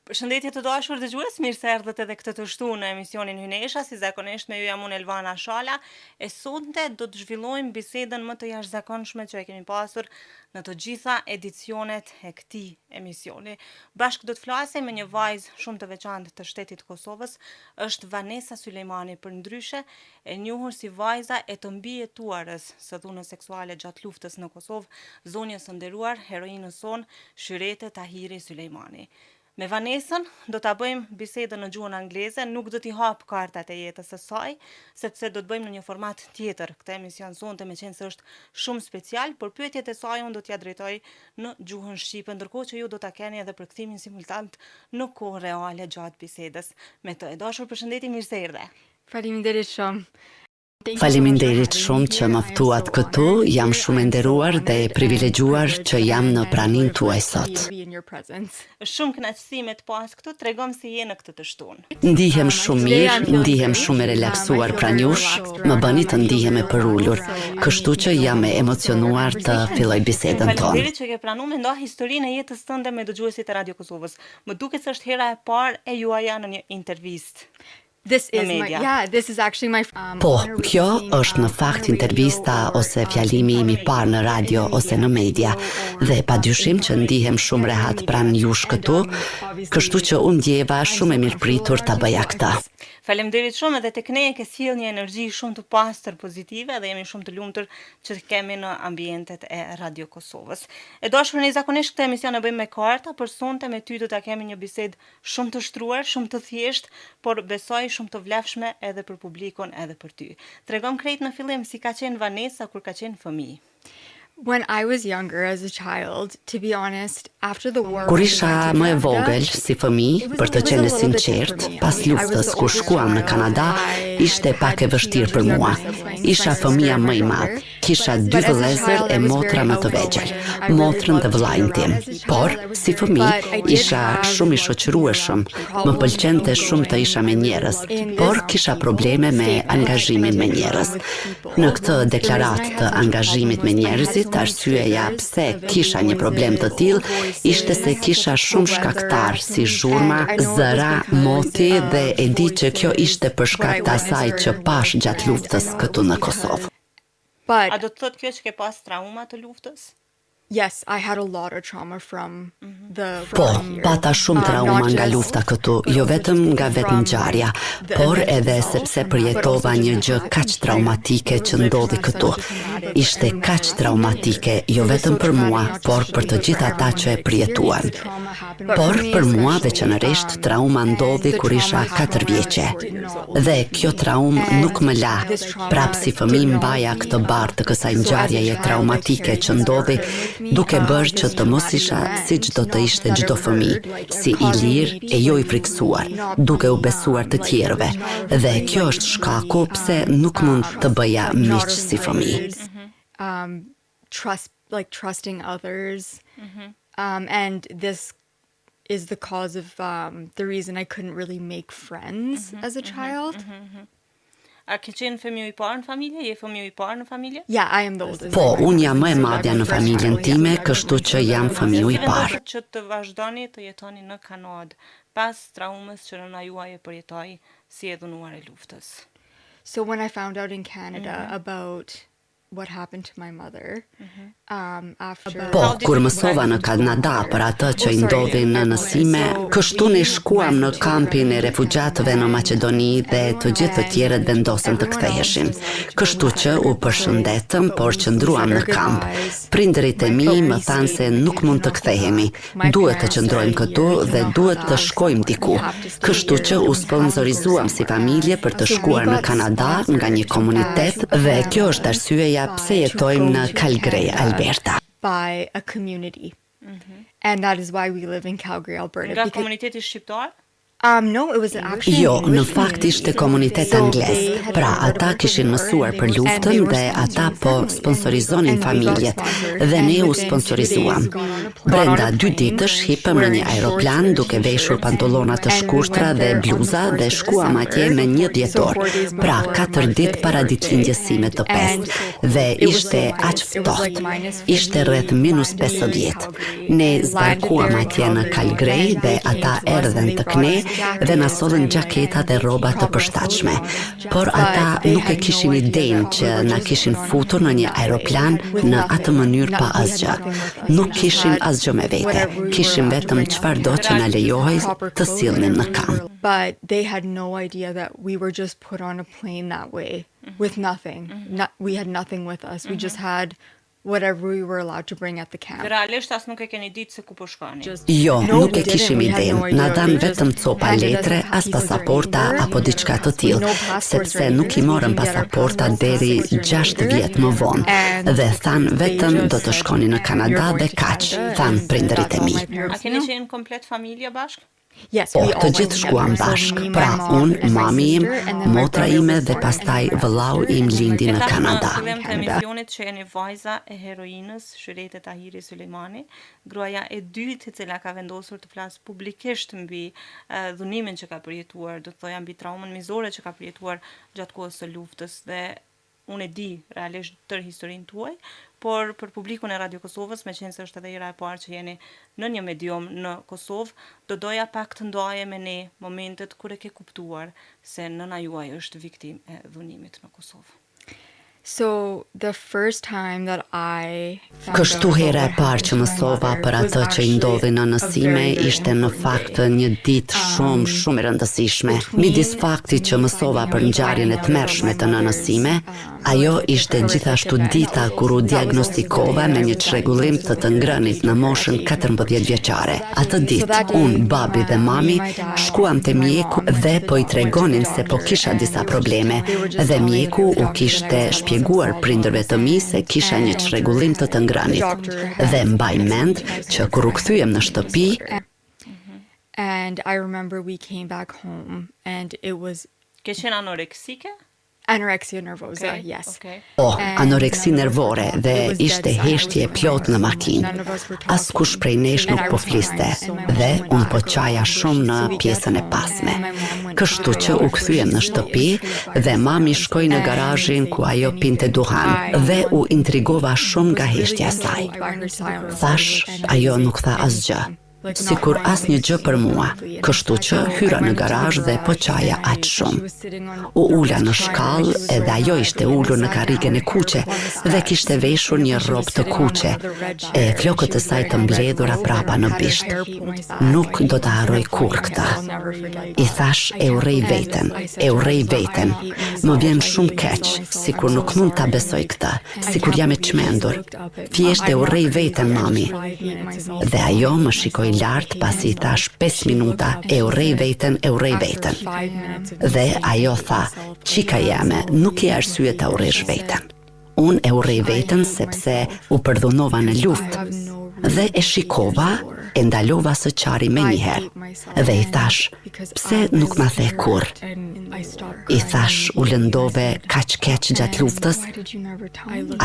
Përshëndetje të dashur dëgjues, mirë se erdhët edhe këtë të shtunë në emisionin Hynesha, si zakonisht me ju jam unë Elvana Shala, e sonte do të zhvillojmë bisedën më të jashtëzakonshme që e kemi pasur në të gjitha edicionet e këtij emisioni. Bashkë do të flasim me një vajzë shumë të veçantë të shtetit të Kosovës, është Vanesa Sulejmani, përndryshe e njohur si vajza e të mbijetuarës së dhunës seksuale gjatë luftës në Kosovë, zonjës së nderuar heroinës son Shyrete Tahiri Sulejmani. Me Vanesën do ta bëjmë bisedën në gjuhën angleze, nuk do t'i hap kartat e jetës së saj, sepse do të bëjmë në një format tjetër këtë emision sonte, meqense është shumë special, por pyetjet e saj unë do t'ia drejtoj në gjuhën shqipe, ndërkohë që ju do ta keni edhe përkthimin simultant në kohë reale gjatë bisedës. Me të, e dashur, përshëndetje, mirë se erdhe. Faleminderit shumë. Faleminderit shumë që më ftuat këtu, jam shumë e nderuar dhe e privilegjuar që jam në praninë tuaj sot. Është shumë kënaqësi me të pas këtu, tregom si je në këtë të shtunë. Ndihem shumë mirë, ndihem shumë e relaksuar pranë jush, më bëni të ndihem e përulur, kështu që jam e emocionuar të filloj bisedën tonë. Faleminderit që ke pranuar me ndonë historinë e jetës tënde me dëgjuesit e Radio Kosovës. Më duket se është hera e parë e juaja në një intervistë. This is actually my Po, kjo është në fakt intervista ose fjalimi im I parë në radio ose në media dhe padyshim që ndihem shumë rehat pranë jush këtu, kështu që unë ndjeva shumë e mirëpritur ta bëja këtë. Faleminderit shumë, edhe tek ne ke sjell një energji shumë të pastër pozitive dhe jemi shumë të lumtur që të kemi në ambientet e Radio Kosovës. E dashur, ne zakonisht këtë emision e bëjmë me karta, por sonte me ty do ta kemi një bisedë shumë të shtruar, shumë të thjeshtë, por besoj shumë të vlefshme edhe për publikun edhe për ty. Tregom krejt në fillim si ka qenë Vanesa kur ka qenë fëmijë. When I was younger as a child, to be honest, after the war. Kur isha më e vogël si fëmijë, për të qenë sinqert, pas luftës kur shkuam në Kanada, ishte pak e vështirë për mua. Isha fëmia më I madh, kisha 2 vëllezër e motra më të vegjël, motrën dhe vëllain tim. Por, si fëmijë, isha shumë I shoqërueshëm, më pëlqente shumë të isha me njerëz, por kisha probleme me angazhimin me njerëz. Në këtë deklaratë të angazhimit me njerëzit, arsyeja pse kisha një problem të tillë ishte se kisha shumë shkaktar si zhurma, zëra, moti dhe e di që kjo ishte për shkak të asaj që pash gjatë luftës këtu në Kosovë. A do të thotë kjo që ke pas trauma të luftës? Yes, I had a lot of trauma from the Po, pata shumë trauma nga lufta këtu, jo vetëm nga vetë ngjarja, por edhe sepse përjetova një gjë kaq traumatike që ndodhi këtu. Ishte kaq traumatike, jo vetëm për mua, por për të gjithë ata që e përjetuan. Por për mua veçanërisht trauma ndodhi kur isha 4 vjeçe. Dhe kjo traumë nuk më la. Prap si fëmijë mbaja këtë barë të kësaj ngjarjeje traumatike që ndodhi, duke bërë që të mos isha si çdo të ishte çdo fëmijë, si I lirë e jo I friksuar, duke u besuar të tjerëve. Dhe kjo është shkaku pse nuk mund të bëja miq si fëmijë. Trusting others, and this is the cause of the reason I couldn't really make friends as a child. A ke qenë fëmijë I parë në familje? Je fëmijë I parë në familje? Yeah, I am the oldest. Po, unë jam më e madhja në familjen time, kështu që jam fëmijë I parë. Që të vazhdoni të jetoni në Kanadë pas traumës që nëna juaj e përjetoi si e dhunuar e luftës. So when I found out in Canada about what happened to my mother, after... Po, kur mësova në Kanada për atë që I ndodhi në nësime, kështu ne shkuam në kampin e refugjatëve në Maqedoni dhe të gjithë të tjerët vendosën të ktheheshin. Kështu që u përshëndetëm, por qëndruam në kamp. Prindërit e mi më thanë se nuk mund të kthehemi. Duhet të qëndrojmë këtu dhe duhet të shkojmë diku. Kështu që u sponsorizuam si familje për të shkuar në Kanada nga një komunitet dhe kjo është arsyeja pse jetojmë në Calgary, Alberta. By a community. And that is why we live in Calgary, Alberta. Nga komuniteti shqiptar? No, it was actually Jo, an në English fakt ishte community. komunitet So anglez. they had Pra, heard ata of her kishin before, mësuar and për they luftën were dhe ata po sponsoring sponsorizonin and we got familjet. sponsored. Dhe And ne u within 2 sponsorizuam. days, got on a plane, Brenda 2 ditësh hipëm në një wearing aeroplan shorts duke and veshur t-shirts, pantolona të and we shkurtra went dhe there on the bluza 4th dhe of shkuam atje December. në 1 So dhjetor. 4 days Pra, before 4 my ditë 5th para birthday. ditëlindjes sime të And 5 dhe it was ishte so aq nice. It was like ftohtë. -50, Ishte rreth minus landed in 50. Calgary, Ne landed zbarkuam there in atje në Calgary and dhe they came ata to us erdhen and they të brought kne us dhe na jackets sollën and gjaketa dhe rroba të përshtatshme. Por ata But they nuk e had kishin no idea idenë that që we were na just kishin put on a futur në një plane aeroplan with në nothing. atë mënyrë pa We had asgjë. nothing with us. Nuk We just kishin had asgjë me vete. whatever we Kishim were allowed to vetëm bring çfarëdo out. që na lejohej Proper të clothes, sillnim në whatever we kam. were- But they had no idea that we were just put on a plane that way with nothing. We had nothing with us. We just had whatever we were allowed to bring at the camp. Realisht as nuk e keni ditë se ku po shkoni. Jo, No, nuk we e kishim didn't. We had no idenë. Na idea. dan They just vetëm copa handed us letre, a as piece of their pasaporta paper. apo diçka të tillë, With no passports sepse or nuk i anything. morën We can get our pasaporta passports deri 6 vjet më vonë And dhe than they vetëm just do të said, shkoni në Kanada "You're going dhe to kaq, Canada," than and prindërit that's e all mi. my A parents keni knew. qenë komplet familje bashk? Yes, Po, we all të went gjithë shkuam together. So bashk. me, my Pra, mom, unë, and my mami im, sister, and then my motra brother ime was dhe born, pastaj and my vëllau sister, im and then my lindi në E thash Kanada. në fillim të Canada. emisionit që jeni vajza e heroinës Shyrete Tahiri Sulejmani, gruaja e dytë e cila ka vendosur të flasë publikisht mbi dhunimin që ka përjetuar, do të thoja mbi traumën mizore që ka përjetuar gjatë kohës së luftës dhe unë e di realisht tërë historinë tuaj, por për publikun e Radio Kosovës, me qenë se është edhe hera e parë që jeni në një medium në Kosovë, do doja pak të ndoje me ne momentet kur e ke kuptuar se nëna juaj është viktim e dhunimit në Kosovë. So the first time that I found Kështu out hera e about what parë që happened to my mësova mother për was atë që i actually ndodhi në a nësime very, very ishte në important fakt day. një ditë shumë e rëndësishme. Midis faktit që mësova për ngjarjen e tmerrshme të nënësime, ajo ishte gjithashtu dita kur u diagnostikova me një çrregullim të ngrënit në moshën 14 vjeçare. Atë ditë, unë, babi dhe mami shkuam te mjeku dhe po i tregonin se po kisha disa probleme dhe mjeku u kishte shpjeguar prindërve të mi se kisha një çrregullim të ngrënit. Dhe mbaj mend që kur u kthyem në shtëpi, And I remember we came back home and it was Ke qenë anoreksike? anorexia nervosa, Okay, yes. okay. anoreksi nervore dhe ishte heshtje plot në makinë. Askush prej nesh nuk po fliste dhe unë po qaja shumë në pjesën e pasme. Kështu që u kthyem në shtëpi dhe mami shkoi në garazhin ku ajo pinte duhan dhe u intrigova shumë nga heshtja e saj. Thash, ajo nuk tha asgjë, sikur asnjë gjë për mua, kështu që hyra në garazh dhe po qaja aq shumë. U ula në shkallë edhe ajo ishte ulur në karrigen e kuqe dhe kishte veshur një rrobë të kuqe e flokët e saj të mbledhura prapa në bisht. Nuk do ta harroj kurrë këtë. I thash, e urrej veten. Më vjen shumë keq, sikur nuk mund ta besoj këtë, sikur jam e çmendur. Thjesht e urrej veten, mami. Dhe ajo më shikoi lart pasi i thash 5 minuta, e urrej veten. Dhe ajo tha, qika jeme, nuk e arsye ta urresh veten. Unë e urrej veten sepse u përdhunova në luftë dhe e shikova, e ndalova së qari me njëherë dhe i thash, pse nuk ma the kurrë? I thash, u lëndove kaq keq gjatë luftës?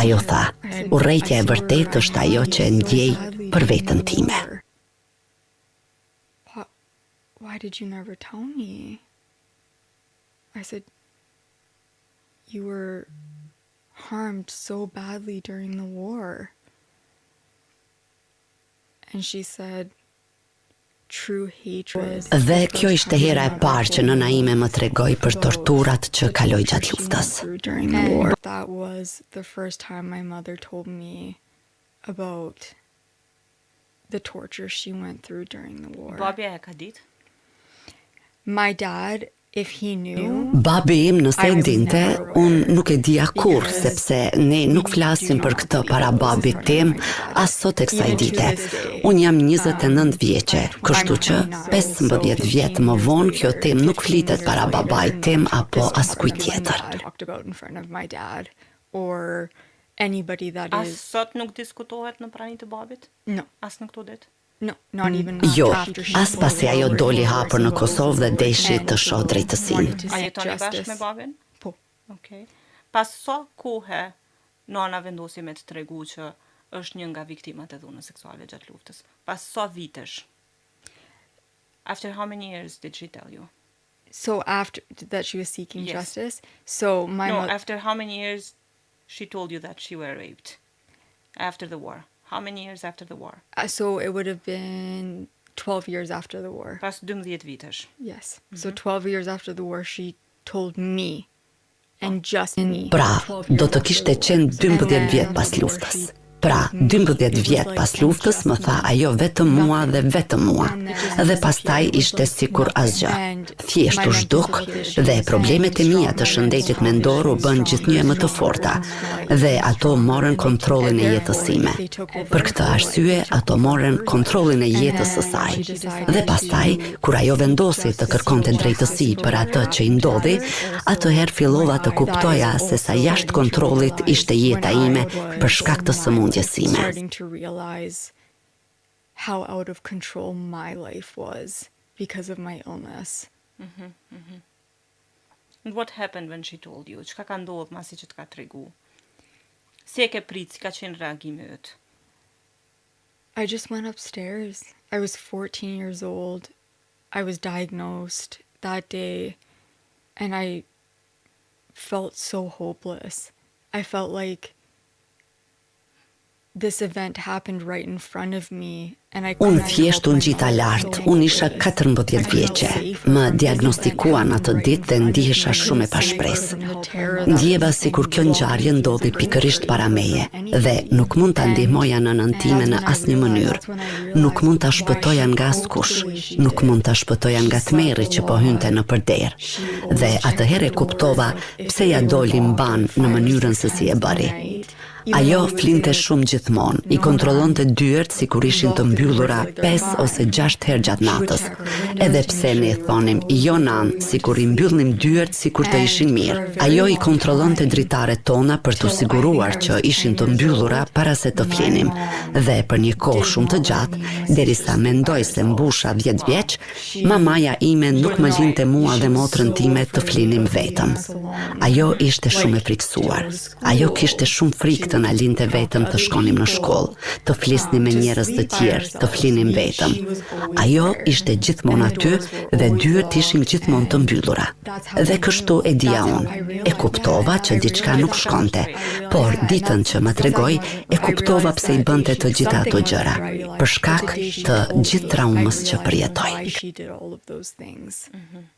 Ajo tha, urrejtja e vërtet është ajo që e ndjej për veten time. Why did you never tell me? I said, you were harmed so badly during the war. And she said, true hatred. Dhe kjo ishte hera e parë që nëna ime më tregoi për torturat që kaloi gjatë luftës. During the war. That was the first time my mother told me about the torture she went through during the war. Babja e ka ditë? My dad, if he knew, Babi im nëse e dinte, unë nuk e dija kurrë, sepse ne nuk flasim për këtë para babit tim, as sot e kësaj dite. Unë jam 29 vjeqe, kështu që 15 vjet më vonë kjo tem nuk flitet para babait tim apo askujt tjetër. talked about in front of my dad or anybody that As is sot nuk diskutohet në praninë të babit? no. As në këto ditë? No, not even Jo, after she as told pasi me ajo over doli every hapur në single Kosovë dhe incident deshi and të shoh drejtësinë. wanted to A seek jetoni bashkë me justice. babin? Po. Okay. Pas sa kohe nana vendosi me të tregu që është një nga viktimat e dhunës seksuale gjatë luftës? Pas sa vitesh? After how many years did she tell you? So after that she was seeking Yes. justice. So my No, mother. after how many years she told you that she were raped? After the war. How many years after the war? So it would have been 12 years after the war. Pas 12 vitesh. Yes. So 12 years after the war, she told me, and just me. Pra, do të kishte qenë 12 vjet pas luftës. Pra, 12 vjet pas luftës më tha ajo vetëm mua dhe vetëm mua. Dhe pastaj ishte sikur asgjë. Thjesht u zhduk dhe problemet e mia të shëndetit mendor u bën gjithnjë më të forta dhe ato morën kontrollin e jetës sime. Për këtë arsye, ato morën kontrollin e jetës së saj. Dhe pastaj, kur ajo vendosi të kërkonte drejtësi për atë që i ndodhi, atëherë fillova të kuptoja se sa jashtë kontrollit ishte jeta ime për shkak të sëmundjes sime. Starting to realize how out of control my life was because of my illness. And what happened when she told you? Çka ka ndodhur masi që të ka tregu? Si e ke prit, si ka qenë reagimi yt? I just went upstairs. I was 14 years old. I was diagnosed that day, and I felt so hopeless. I felt like this event happened right in front of me, and I Unë couldn't thjesht help unë gjita myself. lart, unë isha 14 vjeqe. Më diagnostikuan atë ditë dhe ndihesha shumë e pashpresë. Ndjeva sikur kjo ngjarje ndodhi pikërisht para meje dhe nuk mund ta ndihmoja nënën time në asnjë mënyrë. Nuk mund ta shpëtoja nga askush. Nuk mund ta shpëtoja nga tmerri që po hynte në përder. Dhe atëherë e kuptova pse ja doli mban në mënyrën se si e bëri. Ajo flinte shumë gjithmonë, i kontrollonte dyert sikur ishin të mbyllura 5 ose 6 herë gjatë natës. Edhe pse ne thonim jo nan, sikur i mbyllnim dyert sikur të ishin mirë. Ajo i kontrollonte dritaret tona për të siguruar që ishin të mbyllura para se të flinim. Dhe për një kohë shumë të gjatë, derisa mendoj se mbusha 10 vjeç, mamaja ime nuk më linte mua dhe motrën time të flinim vetëm. Ajo ishte shumë e friksuar. Ajo kishte shumë frikë të na linte vetëm të shkonim në shkollë, të flisnim me njerëz të tjerë, të flinim vetëm. Ajo ishte gjithmonë aty dhe dyert ishin gjithmonë të mbyllura. Dhe kështu e dija unë. E kuptova që diçka nuk shkonte, por ditën që më tregoi, e kuptova pse i bënte të gjitha ato gjëra, për shkak të gjithë traumës që përjetoi. She did all of those things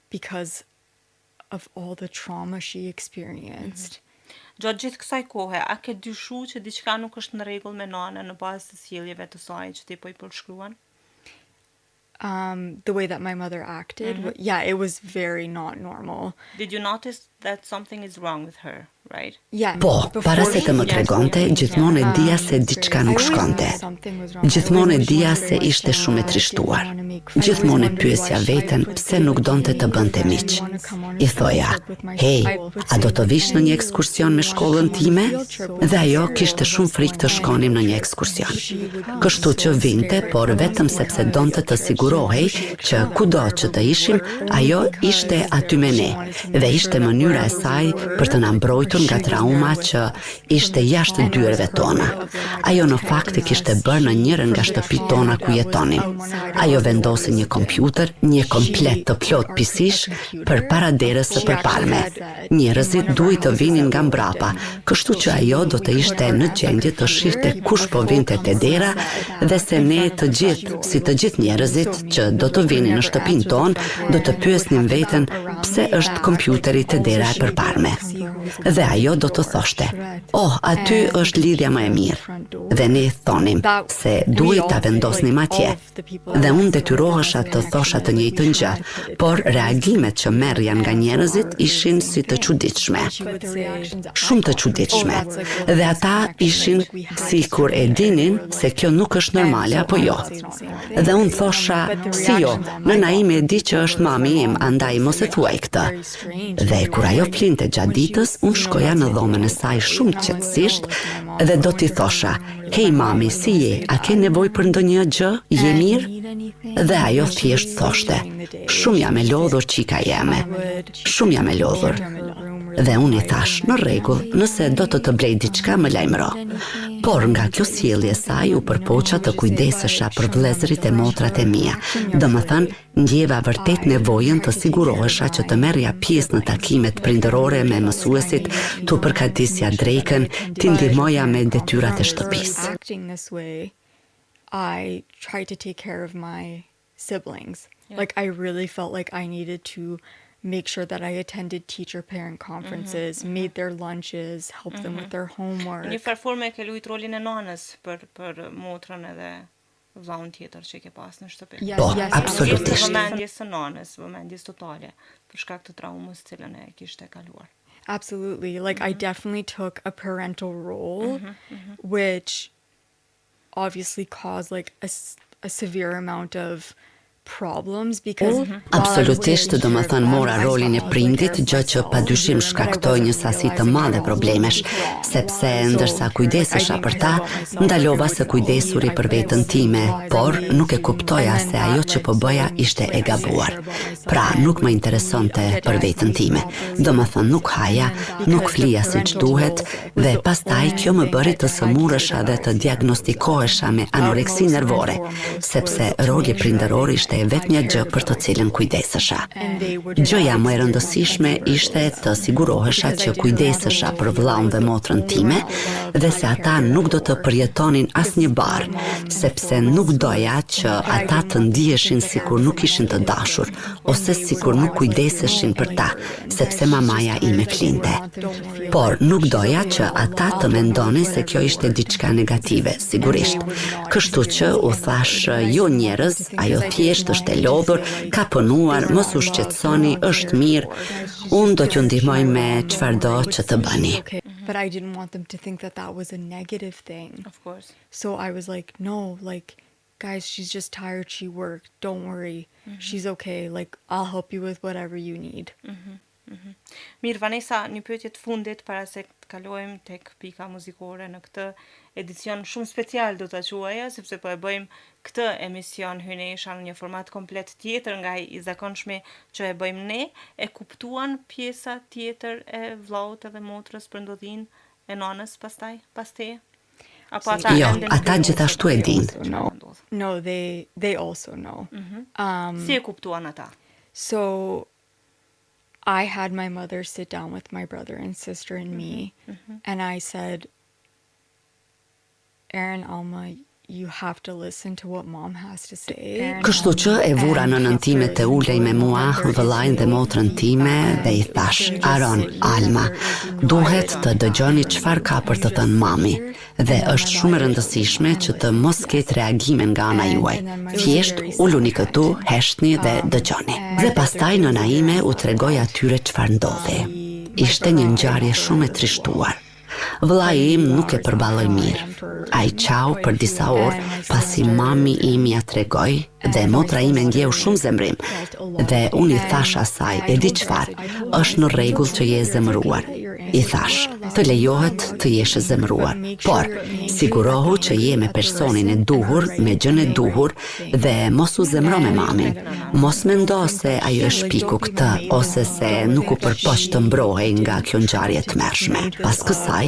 because of all the trauma she experienced. Gjatë gjithë kësaj kohe, a ke dyshu që diçka nuk është në rregull me nanën në bazë të sjelljeve të saj që ti po i përshkruan? The way that my mother acted, yeah, it was very not normal. Did you notice that something is wrong with her, right? Yeah. Po, para se të më tregonte, gjithmonë e dija se diçka nuk shkonte. Gjithmonë e dija se ishte shumë e trishtuar. Gjithmonë e pyesja veten pse nuk donte të bënte miq. I thoja, "Hey, a do të vish në një ekskursion me shkollën time?" Dhe ajo kishte shumë frikë të shkonim në një ekskursion. Kështu që vinte, por vetëm sepse donte të sigurohej që kudo që të ishim, ajo ishte aty me ne dhe ishte mënyra e saj për të na mbrojtur nga trauma që ishte jashtë dyerve tona. Ajo në fakt e kishte bërë në njërin nga shtëpitë tona ku jetonim. Ajo vendosi një kompjuter, një komplet të plot PC-sh përpara derës së përparme. Njerëzit duhet të vinin nga mbrapa, kështu që ajo do të ishte në gjendje të shihte kush po vinte te dera dhe se ne të gjithë, si të gjithë njerëzit që do të vinin në shtëpinë tonë, do të pyesnim veten pse është kompjuteri te dera e përparme. Dhe ajo do të thoshte, "Oh, aty është lidhja më e mirë." Dhe ne thonim se duhet ta vendosnim atje. Dhe unë detyrohesha të thosha të njëjtën gjë, por reagimet që merrja nga njerëzit ishin si të çuditshme. Shumë të çuditshme. Dhe ata ishin sikur e dinin se kjo nuk është normale apo jo. Dhe unë thosha, "Si jo, nëna ime e di që është mami im, andaj mos e thuaj këtë." Dhe kur ajo flinte gjatë ditës, unë shkoja në dhomën e saj shumë qetësisht Dhe do t'i thosha, hej mami, si je, a ke nevoj për ndonjë gjë, je mirë? Dhe ajo thjesht thoshte, shumë jam e lodhur qika jeme, shumë jam e lodhur. Dhe unë I thash, në rregull, nëse do të blej diçka më lajmëro. Por nga kjo sjellje saj u përpoqa të kujdesesha për vëllezërit e motrat e mia. Domethënë, ndjeva vërtet nevojën të sigurohesha që të merrja pjesë në takimet prindërore me mësuesit, tu përkatisja drekën, t'i ndihmoja me detyrat e shtëpisë. Acting this way, I tried to take care of my siblings. Like I really felt like I needed to make sure that I attended teacher-parent conferences, made their lunches, helped them with their homework. Një farë forme ke luajtur rolin e nanës për motrën edhe vllahun tjetër që ke pas në shtëpi. Po, absolutisht. Vëmendjes së nanës, vëmendjes totale për shkak të traumës që cilën e kishte kaluar. Absolutely. Like I definitely took a parental role, which obviously caused like a severe amount of problems because Absolutisht, do më thënë mora rolin e prindit, gjë që padyshim shkaktoi një sasi të madhe problemesh, sepse ndërsa kujdesesha për ta, ndalova së kujdesuri për veten time, por nuk e kuptoja se ajo që po bëja ishte e gabuar. Pra, nuk më interesonte për veten time. Do më thënë nuk haja, nuk flija siç duhet, dhe pastaj kjo më bëri të sëmurësha dhe të diagnostikohesha me anoreksi nervore, sepse roli prindëror ishte e vetmja gjë për të cilën kujdesesha. Gjëja më e rëndësishme ishte të sigurohesha që kujdesesha për vëllaun dhe motrën time dhe se ata nuk do të përjetonin asnjë barë, sepse nuk doja që ata të ndiheshin sikur nuk ishin të dashur ose sikur nuk kujdeseshin për ta, sepse mamaja ime flinte. Por nuk doja që ata të mendonin se kjo ishte diçka negative, sigurisht. Kështu që u thash, jo njerëz, ajo thjesht është e lodhur, ka punuar, mos u shqetësoni, është mirë. Unë do t'ju ndihmoj me çfarëdo që të bëni. But I didn't want them to think that that was a negative thing. Of course. So I was like, no, like, guys, she's just tired, she worked, don't worry, she's okay, like, I'll help you with whatever you need. Mirë, Vanessa, një pyetje të fundit para se të kalojmë tek pika muzikore në këtë edicion shumë special do ta quaja, sepse po e bëjmë këtë emision hynesha në një format komplet tjetër nga I zakonshmi që e bëjmë ne. E kuptuan pjesa tjetër e vllaut edhe motrës për ndodhin e nanës pastaj, pas teje? Apo ata Jo, ata gjithashtu e dinë. No, they also know. Si e kuptuan ata? So I had my mother sit down with my brother and sister and me, and I said, Erin, Alma, you have to listen to what mom has to say. Kështu që e vura nënën time të ulej me mua, vëllain dhe motrën time dhe I thash, Aron, Alma, duhet të dëgjoni çfarë ka për të thënë mami dhe është shumë e rëndësishme që të mos ketë reagime nga ana juaj. Thjesht uluni këtu, heshtni dhe dëgjoni. Dhe pastaj nëna ime u tregoi atyre çfarë ndodhi. Ishte një ngjarje shumë e trishtuar. Vëllai im nuk e përballoi mirë. Ai qau për disa orë, pasi mami im ja tregoi dhe motra ime ndjeu shumë zemrim. Dhe unë I thash asaj, e di çfarë, është në rregull që je e zemëruar. I thash, të lejohet të jesh e zemëruar, por sigurohu që je me personin e duhur, me gjën e duhur dhe mos u zemro me mamin. Mos mendo se ajo e shpiku këtë ose se nuk u përpoq të mbrohej nga kjo ngjarje të tmerrshme. Pas kësaj,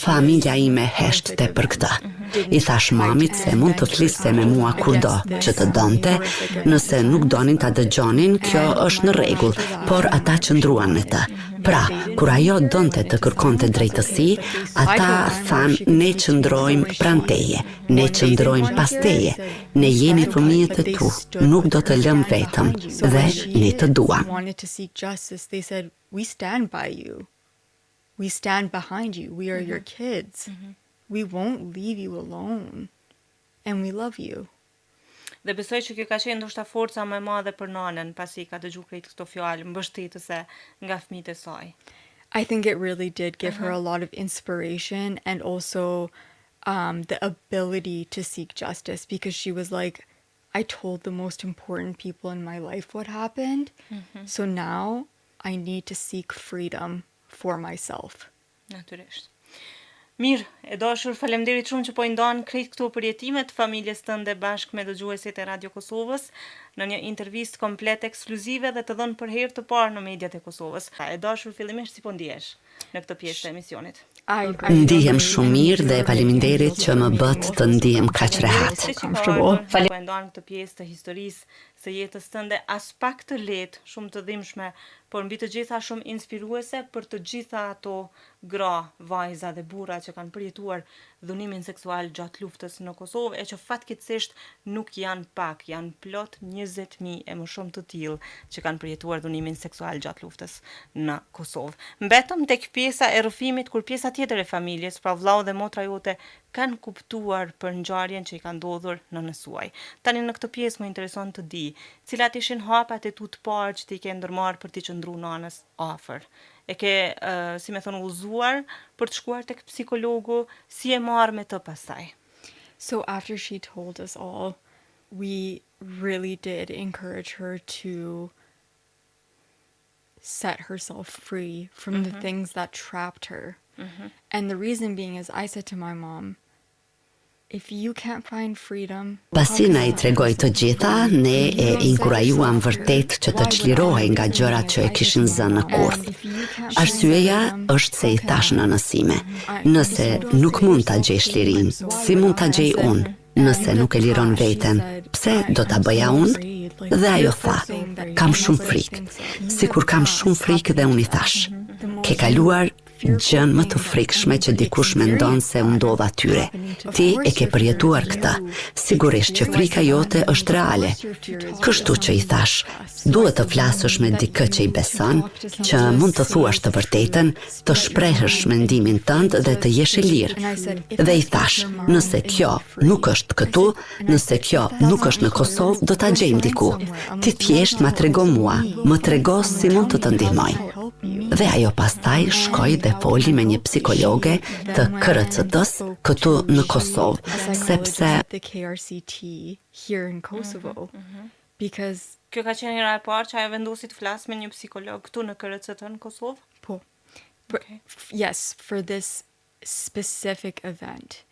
familja ime heshte për këtë. I thash mamit se mund të fliste me mua kurdo që të donte, nëse nuk donin ta dëgjonin, kjo është në rregull, por ata qëndruan në të. Pra, kur ajo donte të kërkonte drejtësi, ata thanë ne qëndrojmë pranë teje, ne qëndrojmë pas teje, ne jemi fëmijët e tu, nuk do të lëm vetëm dhe ne të duam. Wanted to seek justice. They said, we stand by you. We stand behind you. We are your kids. We won't leave you alone. And we love you. Dhe besoj që kjo ka qenë ndoshta forca më e madhe për nanën pasi ka dëgjuar krejt këto fjalë mbështetëse nga fëmijët e saj. I think it really did give her a lot of inspiration and also the ability to seek justice, because she was like, I told the most important people in my life what happened. So now I need to seek freedom for myself. Natyrisht. Mirë, e dashur, faleminderit shumë që po i ndan krejt këto përjetimet familjes tënde bashkë me dëgjuesit e Radio Kosovës në një intervistë komplet ekskluzive dhe të dhënë për herë të parë në mediat e Kosovës. E dashur, fillimisht si po ndihesh në këtë pjesë të emisionit? Ndihem shumë mirë dhe faleminderit që më bët të ndihem kaq rehat. Po e ndan këtë pjesë të historisë së jetës tënde as pak të lehtë, shumë të dhimbshme, por mbi të gjitha shumë inspiruese për të gjitha ato gra, vajza dhe burra që kanë përjetuar dhunimin seksual gjatë luftës në Kosovë e që fatkeqësisht nuk janë pak, janë plot 20.000 e më shumë të tillë që kanë përjetuar dhunimin seksual gjatë luftës në Kosovë. Mbetëm tek pjesa e rrëfimit kur pjesa tjetër e familjes, pra vllau dhe motra jote, kanë kuptuar për ngjarjen që i ka ndodhur nënës suaj. Tani në këtë pjesë më intereson të di, cilat ishin hapat e tu të parë që ti ke ndërmarrë për t'i qëndruar nanës afër. E ke, si me thonë, uzuar për të shkuar tek psikologu, si e marrë me të pastaj? So after she told us all, we really did encourage her to set herself free from the things that trapped her. And the reason being is I said to my mom, if you can't find freedom... Pasi na I tregoj të gjitha, ne e inkurajuam vërtet që të çlirohej nga gjërat që e kishin zënë në kurth. Arsyeja është se I thash nënësime, nëse nuk mund ta gjesh lirinë, si mund ta gjej unë? Nëse nuk e liron veten, pse do ta bëja unë? Dhe ajo tha, kam shumë frikë. Sikur kam shumë frikë dhe unë I thash, ke kaluar gjën më të frikshme që dikush mendon se u ndodh atyre. Ti e ke përjetuar këtë. Sigurisht që frika jote është reale. Kështu që I thash, duhet të flasësh me dikë që I beson, që mund të thuash të vërtetën, të shprehësh mendimin tënd dhe të jesh I lirë. Dhe I thash, nëse kjo nuk është këtu, nëse kjo nuk është në Kosovë, do ta gjejmë diku. Ti thjesht ma trego mua, më trego si mund të ndihmoj. Dhe ajo pastaj shkoi dhe foli me një psikologe të KRCT-s këtu në Kosovë, sepse the KRCT here in Kosovo because Kjo ka qenë hera e parë që ajo vendosi të flasë me një psikolog këtu në KRCT në Kosovë? po, yes, for this specific event.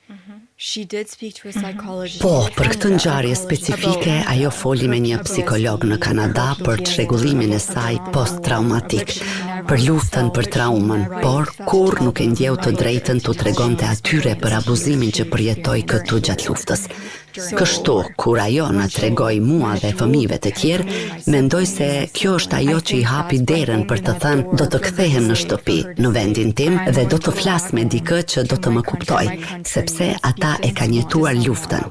She did speak to a psychologist. Po, për këtë ngjarje specifike, ajo foli me një psikolog në Kanada për çrregullimin e saj post-traumatik, për luftën për traumën, por kur nuk e ndjeu të drejtën t'u tregonte atyre për abuzimin që përjetoi këtu gjatë luftës. Kështu, kur ajo na tregoi mua dhe fëmijëve të tjerë, mendoj se kjo është ajo që I hapi derën për të thënë do të kthehem në shtëpi, në vendin tim dhe do të flas me dikë që do të më kuptoj, sepse ata e kanë jetuar luftën.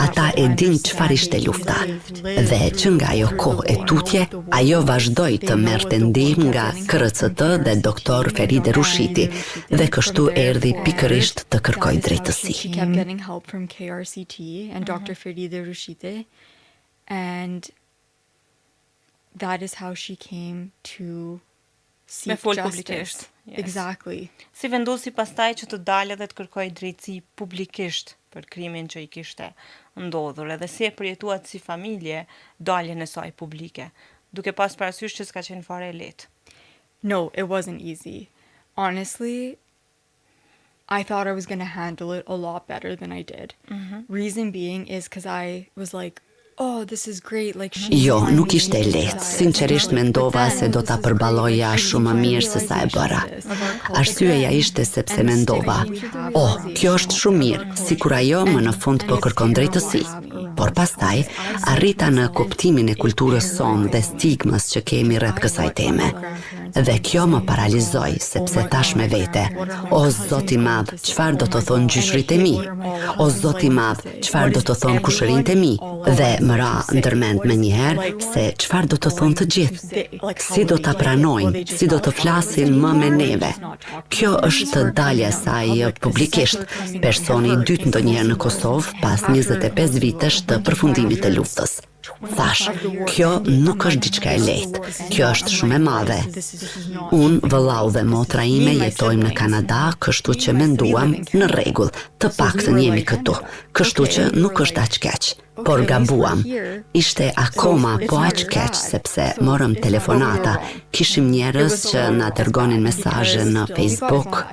Ata e din çfarë ishte lufta. Dhe që nga ajo kohë e tutje, ajo vazhdoi të merrte ndihmë nga KRCT dhe doktor Feride Rushiti, dhe kështu erdhi pikërisht të kërkoj drejtësi. She kept getting help from KRCT and Dr. Feride Rushite, and that is how she came to seek Me fol justice. publikisht. Yes. Exactly. Si vendosi pastaj që të dalë dhe të kërkoj drejtësi publikisht për krimin që I kishte ndodhur, edhe si e përjetuat si familje daljen e saj publike, duke pas parasysh që s'ka qenë fare e lehtë. No, it wasn't easy. Honestly, I thought I was going to handle it a lot better than I did. Reason being is because I was like, oh, this is great, like she's Jo, finally nuk ishte making lehtë. this. Sinqerisht mendova But se do ta then, përballoja I shumë më mirë se sa e bëra. Arsyeja ishte sepse mendova, oh, kjo është shumë mirë, sikur ajo më në fund po kërkon drejtësi. Por pastaj arrita në kuptimin e kulturës sonë dhe stigmës që kemi rreth kësaj teme. Dhe kjo më paralizoi, sepse thash me vete, o Zoti i Madh, çfarë do të thonë gjyshrit e mi? O Zoti i Madh, çfarë do të thonë kushërinjtë e mi? Dhe më ra ndërmend me njëherë se çfarë do të thonë të gjithë. Si do ta pranojnë, si do të flasin më me neve. Kjo është dalja e saj publikisht, personi I dytë ndonjëherë në Kosovë pas 25 vitesh të përfundimit të luftës. Thash, kjo nuk është diçka e lehtë, kjo është shumë e madhe. Unë, vëllau dhe motra ime jetojmë në Kanada, kështu që menduam në rregull, të paktën jemi këtu, kështu që nuk është aq keq. Por gabuam. Ishte akoma po aq keq sepse morëm telefonata, kishim njerëz që na dërgonin mesazhe në Facebook.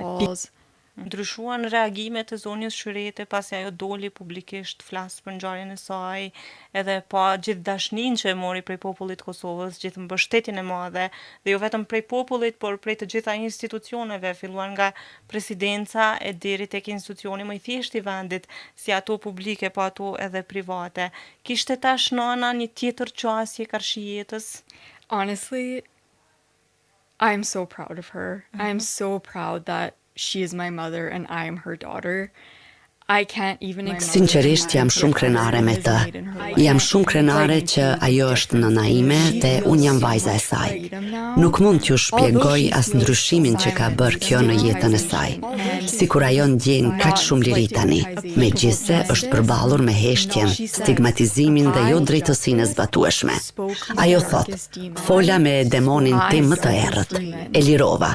Ndryshuan reagimet e zonjës Shyrete pasi ajo doli publikisht flas për ngjarjen e saj, edhe pa gjithë dashnin që e mori prej popullit Kosovës, gjithë mbështetjen e madhe, dhe jo vetëm prej popullit, por prej të gjitha institucioneve, filluan nga presidenca e deri tek institucioni më i thjeshtë i vendit, si ato publike, po ato edhe private. Kishte tash nana një tjetër qasje karshi jetës? Honestly, I'm so proud of her. I'm so proud that she is my mother and I am her daughter. I can't even Sinqerisht jam shumë krenare me të. Jam shumë krenare që ajo është nëna ime dhe unë jam vajza e saj. Nuk mund t'ju shpjegoj as ndryshimin që ka bërë kjo në jetën e saj. Sikur ajo ndjen kaq shumë liri tani, megjithse është përballur me heshtjen, stigmatizimin dhe jo drejtësinë e zbatueshme. Ajo thot: "Fola me demonin tim më të errët, e lirova,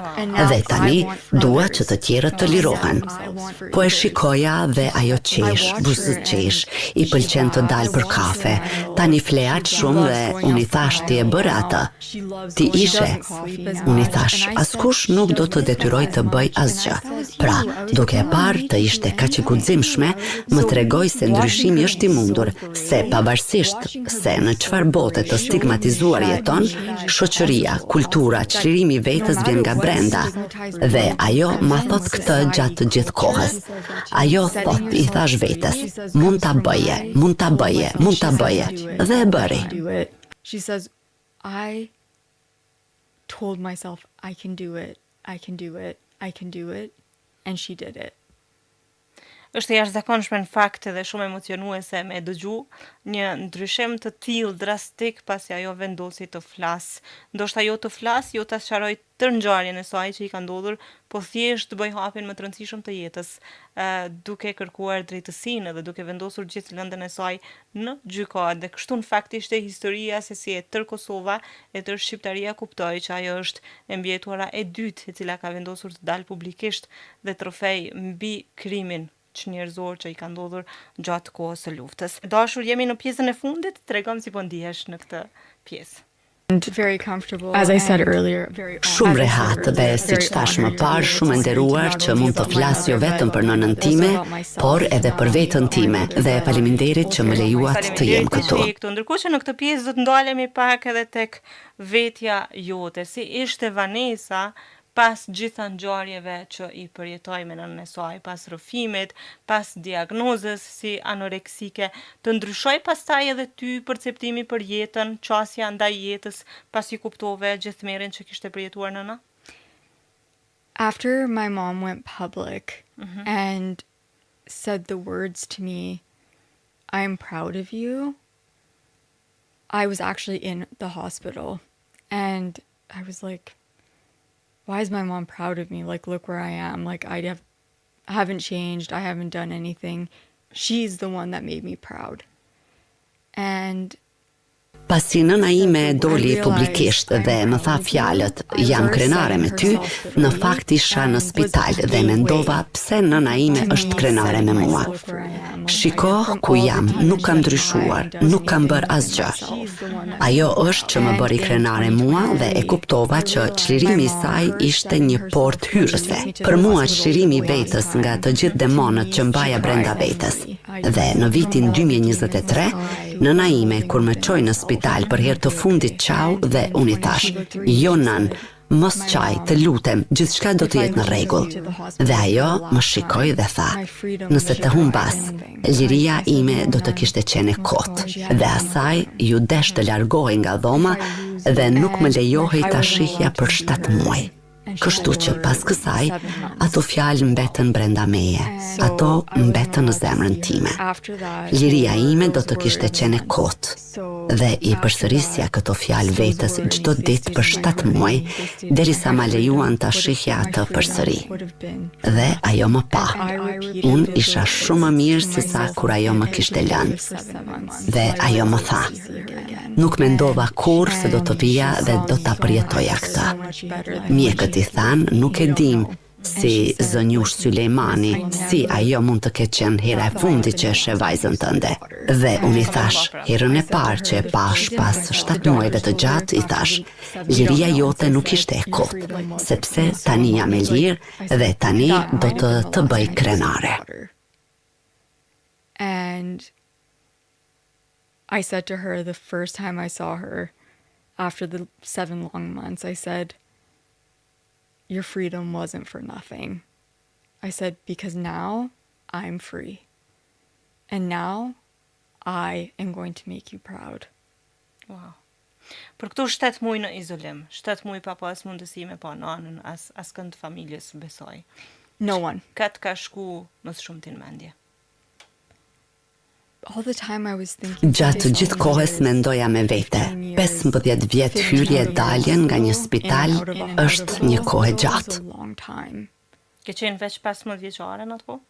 dhe tani dua që të tjerët të lirohen." Po e shikoja dhe ajo qesh, buzët qesh, i pëlqen të dalë për kafe, tani fleat shumë dhe unë i thash ti e bërë atë. Ti ishe. Unë i thash askush nuk do të detyroj të bëj asgjë. Pra, duke e parë të ishte kaq e guximshme, më tregoi se ndryshimi është i mundur, se pavarësisht se në çfarë bote të stigmatizuar jeton, shoqëria, kultura, çlirimi i vetes vjen nga brenda. Dhe ajo ma thot këtë gjatë të gjithë kohës. Ajo thot, i thash vetes, mund ta bëje, mund ta bëje, mund ta bëje, dhe e bëri. She says, I told myself I can do it, I can do it, I can do it, and she did it. Është e jashtëzakonshme në fakt edhe shumë emocionuese me dëgju një ndryshim të tillë drastik pasi ajo vendosi të flas. Ndoshta jo të flas, jo ta sqaroj tërë ngjarjen e saj që i ka ndodhur, po thjesht të bëj hapin më të rëndësishëm të jetës, duke kërkuar drejtësinë dhe duke vendosur gjithë lëndën e saj në gjykat. Dhe kështu në fakt ishte historia se si e tërë Kosova, e tërë Shqiptaria kuptoi që ajo është e mbjetuara e dytë e cila ka vendosur të dalë publikisht dhe trofej mbi krimin njerëzor që i ka ndodhur gjatë kohës së luftës. Dashur, jemi në pjesën e fundit, tregom si po ndihesh në këtë pjesë. Very comfortable, as I said earlier, very Shumë rehat dhe siç thash më parë, shumë nderuar që mund të flas jo vetëm për nënën time, por edhe për veten time, dhe faleminderit që më lejuat të jem këtu. Ndërkohë që në këtë pjesë do të ndalemi pak edhe tek vetja jote, si ishte Vanesa pas gjitha ngjarjeve që i përjetoi me nënën e saj, pas rrëfimit, pas diagnozës si anoreksike, të ndryshoi pastaj edhe ty perceptimi për jetën, qasja ndaj jetës, pasi kuptove gjithë merren që kishte përjetuar nëna? After my mom went public and said the words to me, I'm proud of you, I was actually in the hospital and I was like, why is my mom proud of me? Like, look where I am. Like, I haven't changed. I haven't done anything. She's the one that made me proud. And Pasi nëna ime doli publikisht dhe më tha fjalët, jam krenare me ty, në fakt isha në spital dhe mendova pse nëna ime është krenare me mua. Shiko ku jam, nuk kam ndryshuar, nuk kam bër asgjë. Ajo është që më bëri krenare mua dhe e kuptova që çlirimi i saj ishte një portë hyrëse. Për mua çlirimi i vetes nga të gjithë demonët që mbaja brenda vetes. Dhe në vitin 2023, nëna ime kur më çoi në spital për herë të fundit qau dhe unë i thash, jo nën, mos qaj, të lutem, gjithçka do të jetë në rregull. Dhe ajo më shikoi dhe tha, nëse të humbas, liria ime do të kishte qenë kot. Dhe asaj ju desh të largohej nga dhoma dhe nuk më lejohej ta shihja për 7 muaj. Kështu që pas kësaj, ato fjalë mbetën brenda meje, ato mbetën në zemrën time. Liria ime do të kishte qenë kot, dhe i përsërisja këto fjalë vetes çdo ditë për 7 muaj, derisa ma lejuan ta shihja atë përsëri. Dhe ajo më pa. Unë isha shumë më mirë se sa kur ajo më kishte lënë. Dhe ajo më tha, nuk mendova kurrë se do të vija dhe do ta përjetoja këtë. Mjekët i thanë, nuk e dim si zënjush Sulejmani, si ajo mund të ketë qenë hera e fundit që e sheh vajzën tënde. Dhe unë i thash, herën e parë që e pash pas 7 muajve të gjatë, i thash, liria jote nuk ishte e kotë, sepse tani jam e lirë dhe tani do të bëj krenare. And I said to her the first time I saw her, after the 7 long months, I said, your freedom wasn't for nothing. I said, because now I'm free. And now I am going to make you proud. Wow. Për këtu 7 muaj në izolim, 7 muaj pa pas mundësi me pa nanën, as kënd familjes besoj. No one. Këtë ka shku më shumë t'in mendje. All the time I was thinking. Gjatë gjithë kohës mendoja me vete, 15 vjet hyrje dalje nga një spital është një kohë e gjatë. Ke qenë veç 15 vjeçare në atë kohë?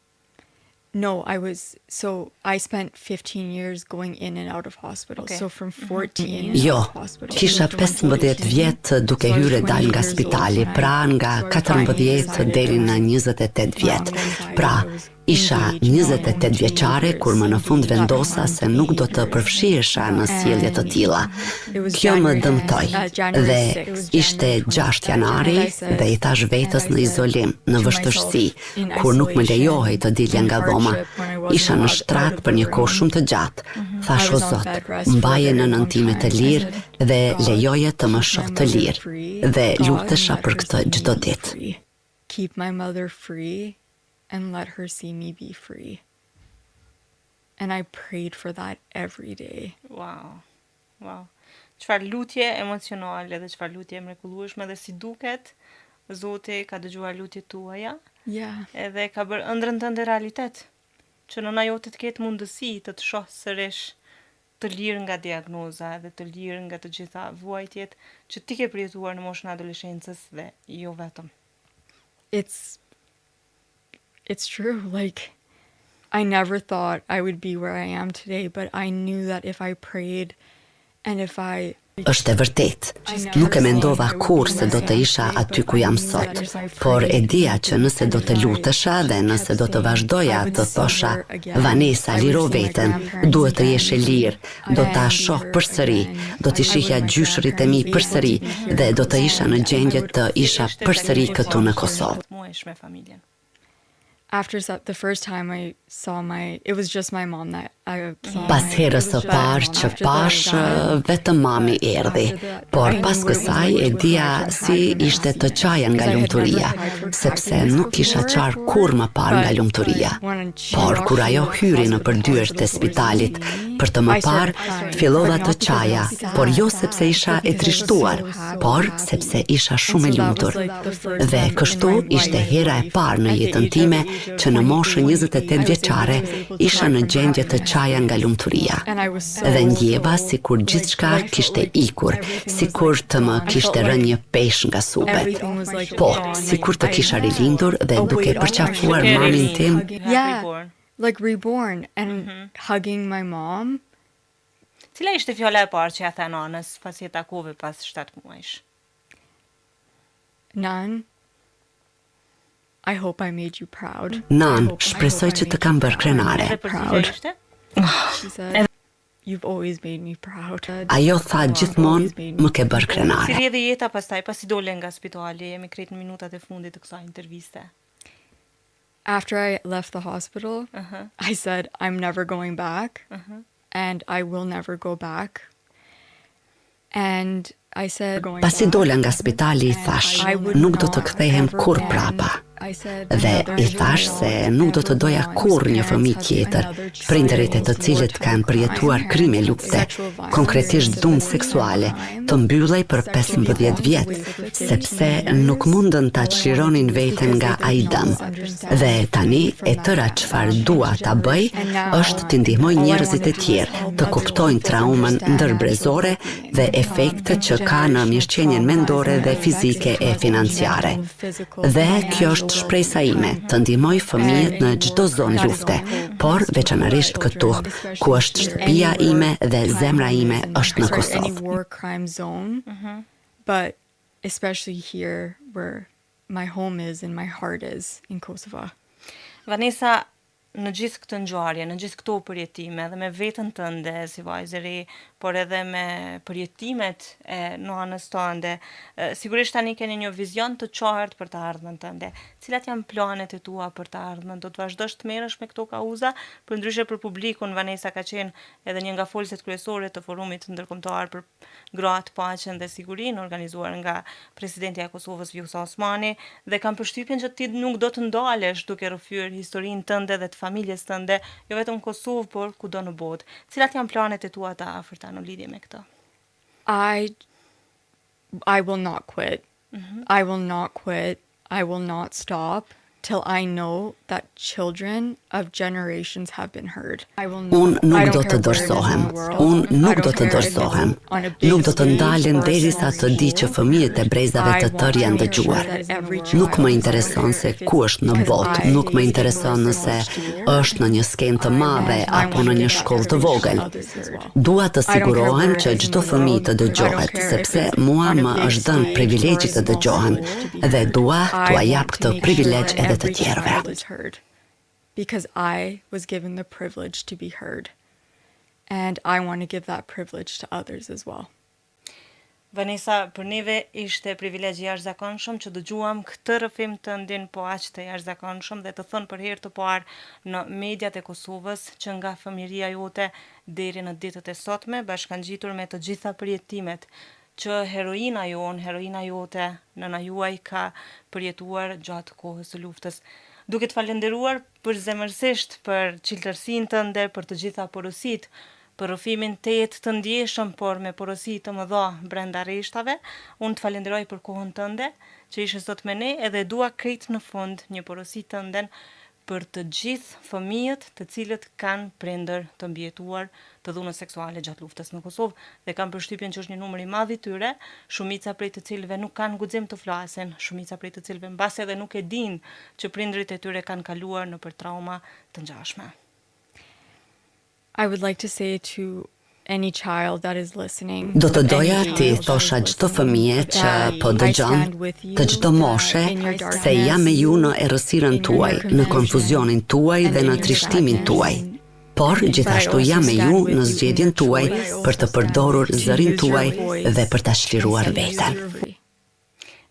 No, I spent 15 years going in and out of hospital. Okay. So from 14 Jo, hospital. kisha 15 vjet duke hyrë dal nga spitali, pra nga 14 deri në 28 vjet. Pra, isha 28 vjeçare kur më në fund vendosa se nuk do të përfshihesha në sjellje të tilla. Kjo më dëmtoi dhe ishte 6 janari dhe i thash vetës në izolim, në vështirësi, kur nuk më lejohej të dilja nga dhoma. Isha në shtrat për një kohë shumë të gjatë. Thash o Zot, mbaje nënën time të lirë dhe lejoje të më shoh të lirë. Dhe lutesha për këtë çdo ditë. Keep my mother free and let her see me be free. And I prayed for that every day. Wow. Wow. Çfarë lutje emocionale dhe çfarë lutje mrekullueshme dhe si duket, Zoti ka dëgjuar lutjet tuaja. Yeah. Edhe ka bërë ëndrrën tënde realitet. Që nëna jote të ketë mundësi të shohë sërish të lirë nga diagnoza dhe të lirë nga të gjitha vuajtjet që ti ke përjetuar në moshën e adoleshencës dhe jo vetëm. It's true. Like, I never thought I would be where I am today, but I knew that if I prayed and if I Është e vërtet, nuk e mendova kur se do të isha aty ku jam sot, por e dija që nëse do të lutesha dhe nëse do të vazhdoja të thosha, Vanessa, liro veten, duhet të jesh e lirë, do ta shoh përsëri, do t'i shihja gjyshrit e mi përsëri dhe do të isha në gjendje të isha përsëri këtu në Kosovë. Muesh me familjen. after the first time I saw it was just my mom that I saw. Pas herës së parë që pash, vetëm mami erdhi, por pas kësaj e dija si ishte të qaja nga lumturia, sepse nuk kisha qarë kur më parë nga lumturia. Por kur ajo hyri në përdyert e spitalit për të më parë, fillova të qaja, por jo sepse isha e trishtuar, por sepse isha shumë e lumtur. Dhe kështu ishte hera e parë në jetën time që në moshën 28 vjeçare isha në gjendje të qaja nga lumturia. Dhe ndjeva si kur gjithçka kishte ikur, si kur të më kishte rënë një peshë nga supet. Po, si kur të kisha rilindur dhe duke përqafuar mamin tim. Yeah, like reborn and hugging my mom. Cila ishte fjala e parë që ja the nanës pasi e takove pas 7 muajsh? Nan, I hope I made you proud. Nan, shpresoj që të kam bërë krenare. Proud. She said, you've always made me proud. Ajo tha gjithmonë më ke bërë Si krenare. rrjedhi jeta pastaj pasi dole nga spitali, jemi krejt në minutat e fundit të kësaj interviste. After I left the hospital, I said, I'm never going back, and I will never go back. And I said, Pasi dola nga spitali, i thash, nuk do të kthehem kur prapa. Dhe i thash se nuk do të doja kur një fëmijë tjetër, prindërit e të cilët kanë përjetuar krime lufte, konkretisht dhunë seksuale, të mbyllej për 15 vjet, sepse nuk mundën ta çlironin veten nga ai dëm. Dhe tani e tëra çfarë dua ta bëj është të ndihmoj njerëzit e tjerë të kuptojnë traumën ndërbrezore dhe efektet që ka në mirëqenien mendore dhe fizike e financiare. Dhe kjo është shpresa ime, të ndihmoj fëmijët në çdo zonë lufte, por veçanërisht këtu, ku është shtëpia ime dhe zemra ime është në Kosovë. war crime zone, but especially here where my home is and my heart is in Kosovo. Vanessa, në gjithë këtë ngjarje, në gjithë këto përjetime, dhe me veten tënde si vajzë e re, por edhe me përjetimet e nënës tënde, sigurisht tani keni një vizion të qartë për të ardhmen tënde. Cilat janë planet e tua për të ardhmen? Do të vazhdosh të merresh me këto kauza? Përndryshe për publikun, Vanessa ka qenë edhe një nga folësit kryesore të forumit ndërkombëtar për gratë, paqen dhe sigurinë, organizuar nga presidenti i Kosovës Vjosa Osmani, dhe kam përshtypjen që ti nuk do të ndalesh duke rrëfyer historinë tënde dhe të familjes tënde, jo vetëm në Kosovë, por kudo në botë. Cilat janë planet e tua të afërta në lidhje me këtë? I will not quit. I will not quit. I will not stop till I know that children of generations have been heard. Unë nuk do të dorësohem. Unë nuk do të dorësohem. Nuk do të ndalen derisa të di që fëmijët e brezave të tërë janë dëgjuar. Nuk më intereson se ku është në botë, nuk më intereson nëse është në një skenë të madhe apo në një shkollë të vogël. Dua të sigurohem që çdo fëmijë të dëgjohet, sepse mua më është dhënë privilegji të dëgjohem dhe dua t'ua jap këtë privilegj edhe të tjerëve. Because I was given the privilege to be heard. And I want to give that privilege to others as well. Vanessa, për neve ishte privilegj i jashtëzakonshëm që dëgjuam këtë rrëfim tëndin po aq të jashtëzakonshëm dhe të thënë për herë të parë në mediat e Kosovës që nga fëmijëria jote deri në ditët e sotme bashkangjitur me të gjitha përjetimet që heroina jote, nëna juaj ka përjetuar gjatë kohës së luftës. Duke të falenderuar përzemërsisht për çiltërsinë tënde, për të gjitha porositë, për rrëfimin të jetë të ndjeshëm, por me porosi të mëdha brenda rreshtave, unë të falenderoj për kohën tënde, që ishe sot me ne, edhe dua krejt në fund një porosi tënden për të gjithë fëmijët të cilët kanë prindër të mbijetuar të dhunës seksuale gjatë luftës në Kosovë, dhe kam përshtypjen që është një numër i madh i tyre, shumica prej të cilëve nuk kanë guxim të flasin, shumica prej të cilëve mbas edhe nuk e dinë që prindërit e tyre kanë kaluar nëpër trauma të ngjashme. I would like to say to any child that is listening. Do të doja ti thosha çdo fëmijë që po dëgjon, të çdo moshe, se jam me ju në errësirën tuaj, në konfuzionin tuaj dhe në trishtimin tuaj. Por gjithashtu jam me ju në zgjedhjen tuaj për të përdorur zërin tuaj dhe për ta shliruar veten.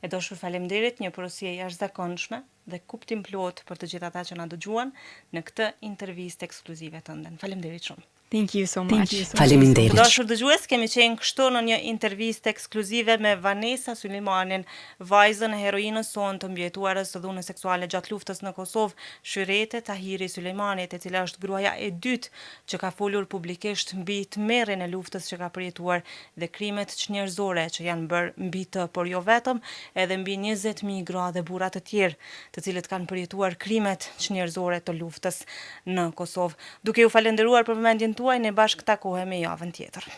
E dashur, faleminderit, një porosie jashtëzakonshme dhe kuptim plot për të gjithë ata që na dëgjuan në këtë intervistë ekskluzive tënde. Faleminderit shumë. Thank you so much. Faleminderit. Dashur dëgjues, kemi qenë kështu në një intervistë ekskluzive me Vanessa Sulejmanin, vajzën e heroinës sonë të mbijetuarës së dhunës seksuale gjatë luftës në Kosovë, Shyrete Tahiri Sulejmanit, e cila është gruaja e dytë që ka folur publikisht mbi tmerrin e luftës që ka përjetuar dhe krimet çnjerëzore që janë bërë mbi të, por jo vetëm, edhe mbi 20.000 gra dhe burra të tjerë, të cilët kanë përjetuar krimet çnjerëzore të luftës në Kosovë. Duke ju falenderuar për vëmendjen tuaj, ne bashkë takohemi javën tjetër.